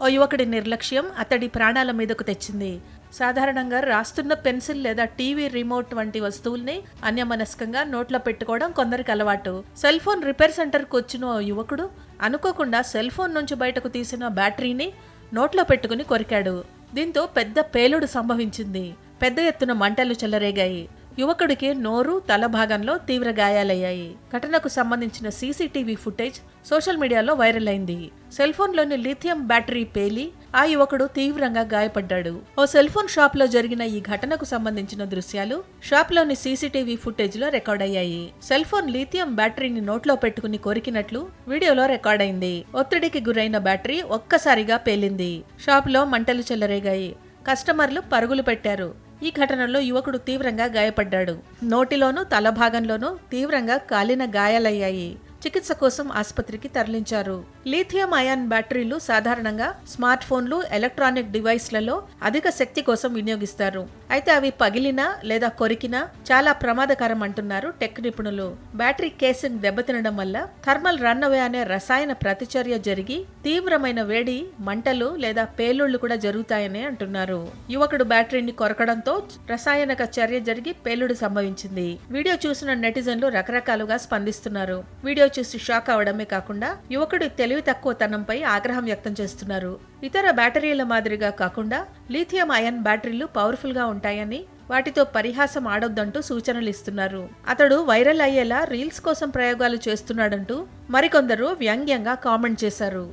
ఓ యువకుడి నిర్లక్ష్యం అతడి ప్రాణాల మీదకు తెచ్చింది. సాధారణంగా రాస్తున్న పెన్సిల్ లేదా టీవీ రిమోట్ వంటి వస్తువుల్ని అన్యమనస్కంగా నోట్లో పెట్టుకోవడం కొందరికి అలవాటు. సెల్ ఫోన్ రిపేర్ సెంటర్కు వచ్చిన ఓ యువకుడు అనుకోకుండా సెల్ ఫోన్ నుంచి బయటకు తీసిన బ్యాటరీని నోట్లో పెట్టుకుని కొరికాడు. దీంతో పెద్ద పేలుడు సంభవించింది. పెద్ద ఎత్తున మంటలు చెలరేగాయి. యువకుడికి నోరు, తల భాగంలో తీవ్ర గాయాలయ్యాయి. ఘటనకు సంబంధించిన సీసీటీవీ ఫుటేజ్ సోషల్ మీడియాలో వైరల్ అయింది. సెల్ ఫోన్లోని లిథియం బ్యాటరీ పేలి ఆ యువకుడు తీవ్రంగా గాయపడ్డాడు. ఓ సెల్ ఫోన్ షాప్ లో జరిగిన ఈ ఘటనకు సంబంధించిన దృశ్యాలు షాప్ లోని సీసీటీవీ ఫుటేజ్ లో రికార్డ్ అయ్యాయి. సెల్ ఫోన్ లిథియం బ్యాటరీని నోట్లో పెట్టుకుని కొరికినట్లు వీడియోలో రికార్డ్ అయింది. ఒత్తిడికి గురైన బ్యాటరీ ఒక్కసారిగా పేలింది. షాప్ లో మంటలు చెలరేగాయి. కస్టమర్లు పరుగులు పెట్టారు. ఈ ఘటనలో యువకుడు తీవ్రంగా గాయపడ్డాడు. నోటిలోనూ తల భాగంలోనూ తీవ్రంగా కాలిన గాయాలయ్యాయి. చికిత్స కోసం ఆసుపత్రికి తరలించారు. లిథియం అయాన్ బ్యాటరీలు సాధారణంగా స్మార్ట్ ఫోన్లు, ఎలక్ట్రానిక్ డివైస్లలో అధిక శక్తి కోసం వినియోగిస్తారు. అయితే అవి పగిలినా లేదా కొరికినా చాలా ప్రమాదకరం అంటున్నారు టెక్ నిపుణులు. బ్యాటరీ కేసింగ్ దెబ్బతినడం వల్ల థర్మల్ రన్అవే అనే రసాయన ప్రతిచర్య జరిగి తీవ్రమైన వేడి, మంటలు లేదా పేలుళ్లు కూడా జరుగుతాయని అంటున్నారు. యువకుడు బ్యాటరీని కొరకడంతో రసాయనిక చర్య జరిగి పేలుడు సంభవించింది. వీడియో చూసిన నెటిజన్లు రకరకాలుగా స్పందిస్తున్నారు. వీడియో చూసి షాక్ అవడమే కాకుండా యువకుడి తెలివి తక్కువతనంపై ఆగ్రహం వ్యక్తం చేస్తున్నారు. ఇతర బ్యాటరీల మాదిరిగా కాకుండా లిథియం అయాన్ బ్యాటరీలు పవర్ఫుల్ గా ఉంటాయని, వాటితో పరిహాసం ఆడొద్దంటూ సూచనలు ఇస్తున్నారు. అతడు వైరల్ అయ్యేలా రీల్స్ కోసం ప్రయోగాలు చేస్తున్నాడంటూ మరికొందరు వ్యంగ్యంగా కామెంట్ చేశారు.